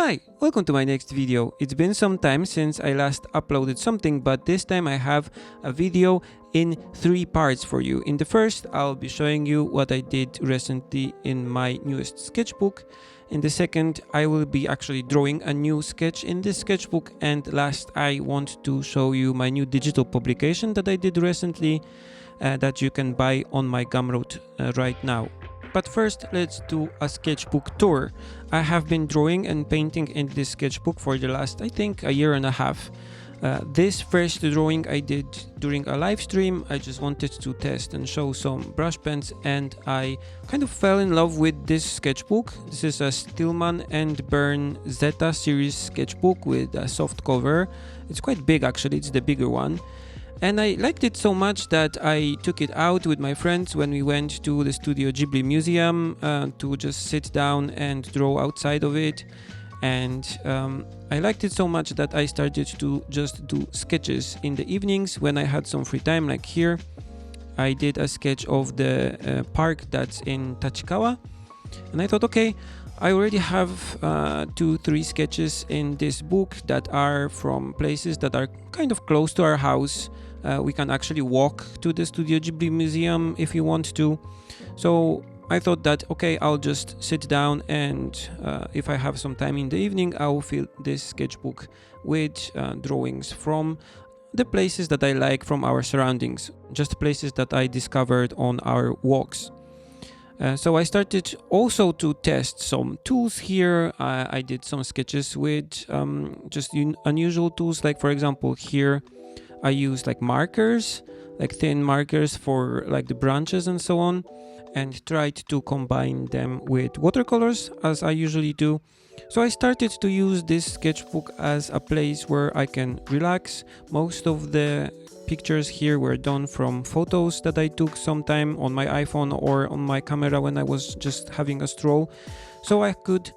Hi, welcome to my next video. It's been some time since I last uploaded something, but this time I have a video in 3 parts for you. In the first, I'll be showing you what I did recently in my newest sketchbook. In the second, I will be actually drawing a new sketch in this sketchbook. And last, I want to show you my new digital publication that I did recently that you can buy on my Gumroad right now. But first, let's do a sketchbook tour. I have been drawing and painting in this sketchbook for the last, I think, a year and a half. This first drawing I did during a live stream. I just wanted to test and show some brush pens, and I kind of fell in love with this sketchbook. This is a Stillman Birn ZETA series sketchbook with a soft cover. It's quite big actually, it's the bigger one. And I liked it so much that I took it out with my friends when we went to the Studio Ghibli Museum to just sit down and draw outside of it. And I liked it so much that I started to just do sketches in the evenings when I had some free time, like here. I did a sketch of the park that's in Tachikawa. And I thought, okay, I already have 2-3 sketches in this book that are from places that are kind of close to our house. We can actually walk to the Studio Ghibli Museum if you want to. So I thought that, okay, I'll just sit down and if I have some time in the evening, I'll fill this sketchbook with drawings from the places that I like from our surroundings, just places that I discovered on our walks. So I started also to test some tools here. I did some sketches with just unusual tools, like for example here I used like markers, like thin markers for like the branches and so on, and tried to combine them with watercolors as I usually do. So I started to use this sketchbook as a place where I can relax. Most of the pictures here were done from photos that I took sometime on my iPhone or on my camera when I was just having a stroll. So I could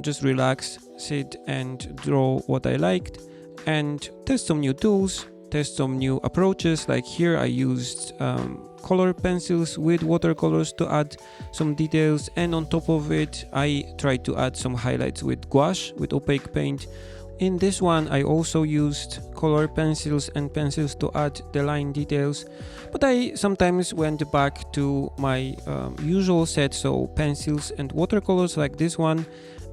just relax, sit and draw what I liked and test some new tools, test some new approaches. Like here I used color pencils with watercolors to add some details, and on top of it I tried to add some highlights with gouache, with opaque paint. In this one I also used color pencils and pencils to add the line details, but I sometimes went back to my usual set, so pencils and watercolors like this one,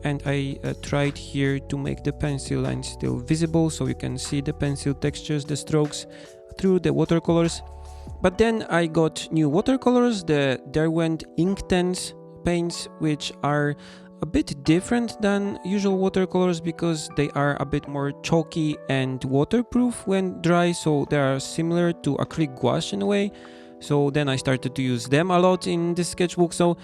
and I tried here to make the pencil line still visible so you can see the pencil textures, the strokes through the watercolors. But then I got new watercolors, the DERWENT Inktense paints, which are a bit different than usual watercolors because they are a bit more chalky and waterproof when dry, so they are similar to acrylic gouache in a way. So then I started to use them a lot in this sketchbook. So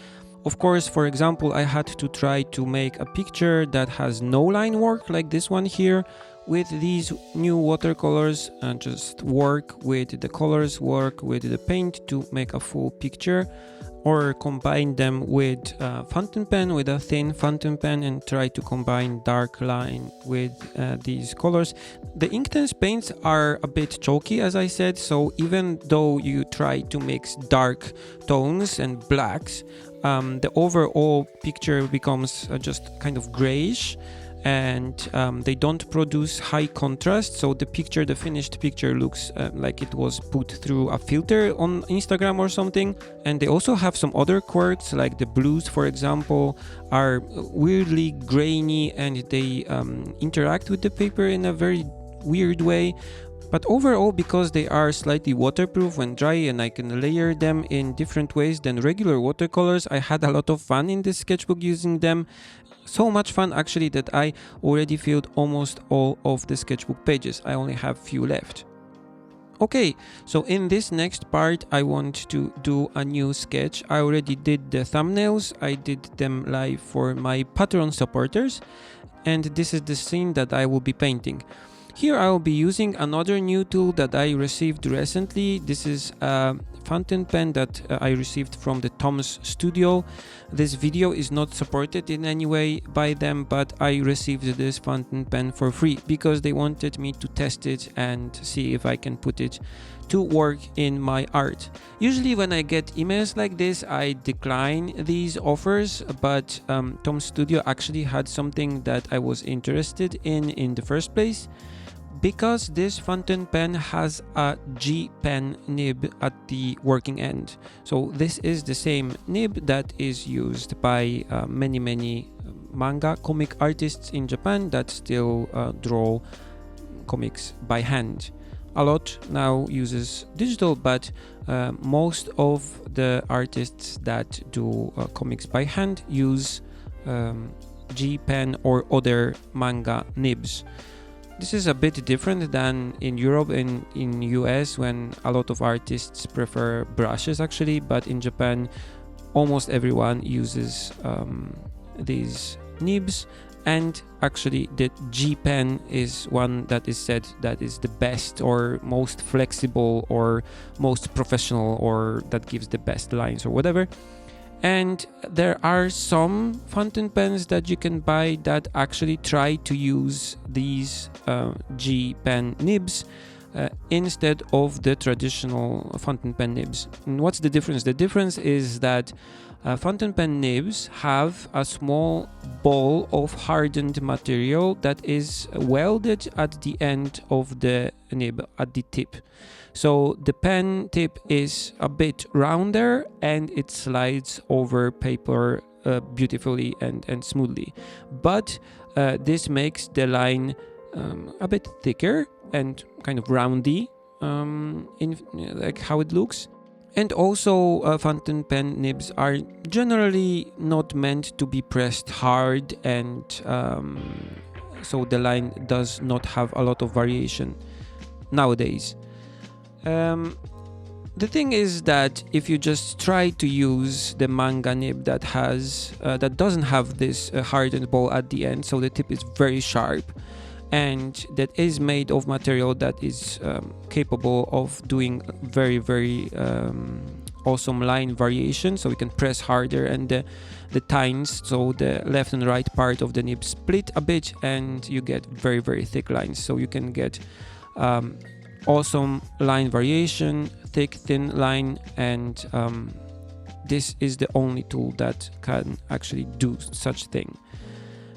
of course, for example, I had to try to make a picture that has no line work like this one here with these new watercolors, and just work with the colors, work with the paint to make a full picture, or combine them with a fountain pen, with a thin fountain pen, and try to combine dark line with these colors. The Inktense paints are a bit chalky, as I said, so even though you try to mix dark tones and blacks, the overall picture becomes just kind of grayish, and they don't produce high contrast, so the finished picture looks like it was put through a filter on Instagram or something. And they also have some other quirks, like the blues, for example, are weirdly grainy and they interact with the paper in a very weird way. But overall, because they are slightly waterproof when dry and I can layer them in different ways than regular watercolors, I had a lot of fun in this sketchbook using them. So much fun actually that I already filled almost all of the sketchbook pages. I only have few left. Okay, so in this next part I want to do a new sketch. I already did the thumbnails, I did them live for my Patreon supporters, and this is the scene that I will be painting. Here I will be using another new tool that I received recently. This is a fountain pen that I received from the Tom's Studio. This video is not supported in any way by them, but I received this fountain pen for free because they wanted me to test it and see if I can put it to work in my art. Usually when I get emails like this, I decline these offers, but Tom's Studio actually had something that I was interested in the first place, because this fountain pen has a G pen nib at the working end. So this is the same nib that is used by many manga comic artists in Japan that still draw comics by hand. A lot now uses digital, but most of the artists that do comics by hand use G pen or other manga nibs. This is a bit different than in Europe and in US, when a lot of artists prefer brushes actually, but in Japan almost everyone uses these nibs. And actually the G pen is one that is said that is the best or most flexible or most professional, or that gives the best lines or whatever. And there are some fountain pens that you can buy that actually try to use these G pen nibs instead of the traditional fountain pen nibs. And what's the difference? The difference is that fountain pen nibs have a small ball of hardened material that is welded at the end of the nib, at the tip. So the pen tip is a bit rounder and it slides over paper beautifully and smoothly. But this makes the line a bit thicker and kind of roundy in like how it looks. And also fountain pen nibs are generally not meant to be pressed hard, and so the line does not have a lot of variation nowadays. The thing is that if you just try to use the manga nib that has that doesn't have this hardened ball at the end, so the tip is very sharp, and that is made of material that is capable of doing very awesome line variation, so we can press harder and the tines, so the left and right part of the nib split a bit and you get very thick lines. So you can get awesome line variation, thick, thin line, and this is the only tool that can actually do such thing.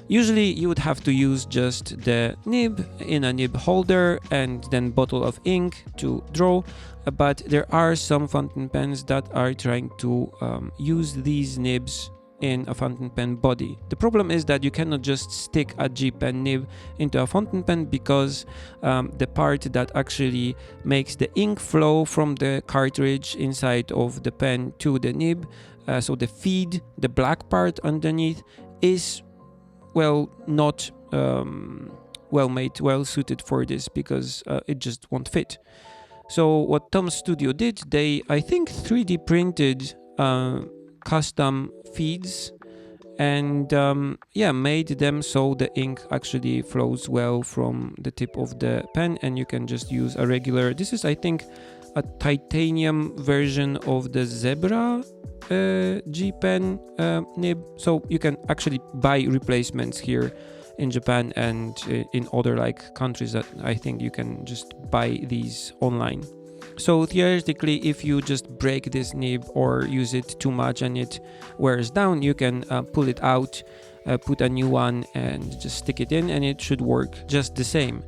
Usually you would have to use just the nib in a nib holder and then bottle of ink to draw, but there are some fountain pens that are trying to use these nibs in a fountain pen body. The problem is that you cannot just stick a G pen nib into a fountain pen, because the part that actually makes the ink flow from the cartridge inside of the pen to the nib, so the feed, the black part underneath, is not well made, well suited for this, because it just won't fit. So what Tom's Studio did, they, I think, 3D printed custom feeds and made them so the ink actually flows well from the tip of the pen, and you can just use a regular, this is I think a titanium version of the Zebra G pen nib, so you can actually buy replacements here in Japan and in other like countries that I think you can just buy these online. So theoretically, if you just break this nib or use it too much and it wears down, you can pull it out, put a new one and just stick it in, and it should work just the same.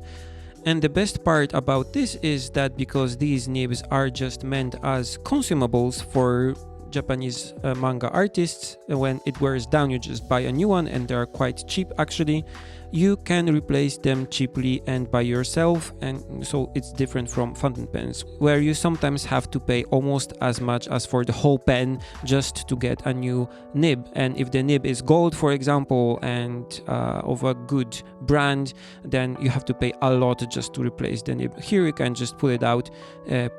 And the best part about this is that because these nibs are just meant as consumables for Japanese manga artists, when it wears down you just buy a new one, and they are quite cheap actually. You can replace them cheaply and by yourself, and so it's different from fountain pens, where you sometimes have to pay almost as much as for the whole pen just to get a new nib. And if the nib is gold, for example, and of a good brand, then you have to pay a lot just to replace the nib. Here you can just pull it out,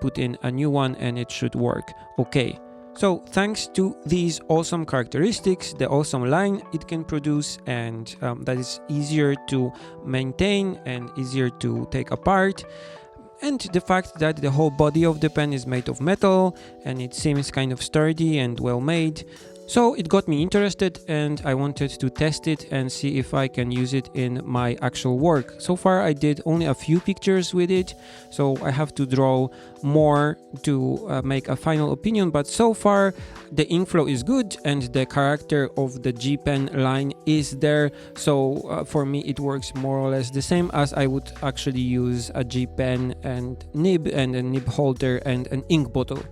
put in a new one, and it should work okay. So thanks to these awesome characteristics, the awesome line it can produce, and that is easier to maintain and easier to take apart, and the fact that the whole body of the pen is made of metal and it seems kind of sturdy and well made. So it got me interested and I wanted to test it and see if I can use it in my actual work. So far I did only a few pictures with it, so I have to draw more to make a final opinion, but so far the ink flow is good and the character of the G pen line is there, so for me it works more or less the same as I would actually use a G pen and a nib holder and an ink bottle.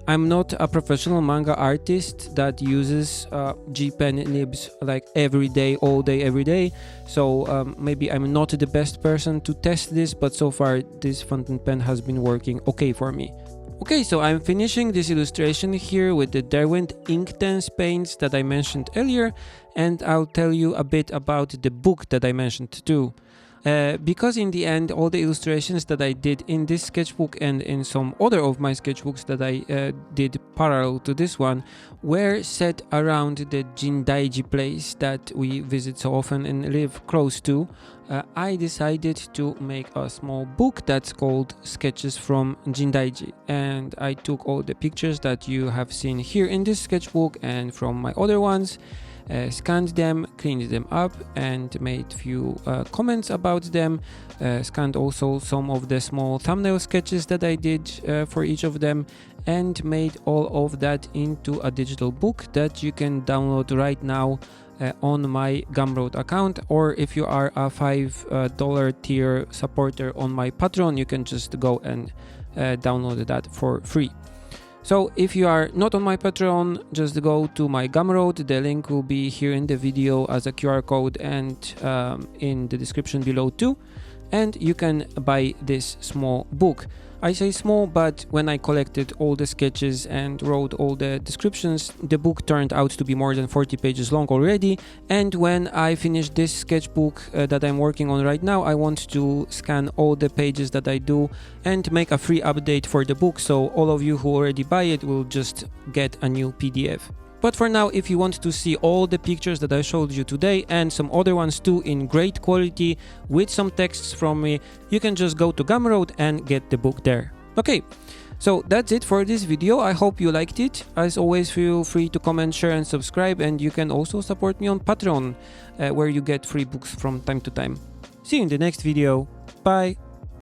I'm not a professional manga artist that uses G pen nibs like every day, all day, every day. So maybe I'm not the best person to test this, but so far this fountain pen has been working okay for me. Okay, so I'm finishing this illustration here with the DERWENT Inktense paints that I mentioned earlier, and I'll tell you a bit about the book that I mentioned too. Because in the end all the illustrations that I did in this sketchbook and in some other of my sketchbooks that I did parallel to this one were set around the Jindaiji place that we visit so often and live close to, I decided to make a small book that's called Sketches from Jindaiji, and I took all the pictures that you have seen here in this sketchbook and from my other ones, scanned them, cleaned them up and made few comments about them, scanned also some of the small thumbnail sketches that I did for each of them, and made all of that into a digital book that you can download right now on my Gumroad account, or if you are a $5 tier supporter on my Patreon, you can just go and download that for free. So if you are not on my Patreon, just go to my Gumroad. The link will be here in the video as a QR code and in the description below too. And you can buy this small book. I say small, but when I collected all the sketches and wrote all the descriptions, the book turned out to be more than 40 pages long already. And when I finish this sketchbook that I'm working on right now, I want to scan all the pages that I do and make a free update for the book, so all of you who already buy it will just get a new PDF. But for now, if you want to see all the pictures that I showed you today and some other ones too in great quality with some texts from me, you can just go to Gumroad and get the book there. Okay, so that's it for this video. I hope you liked it. As always, feel free to comment, share and subscribe, and you can also support me on Patreon where you get free books from time to time. See you in the next video. Bye!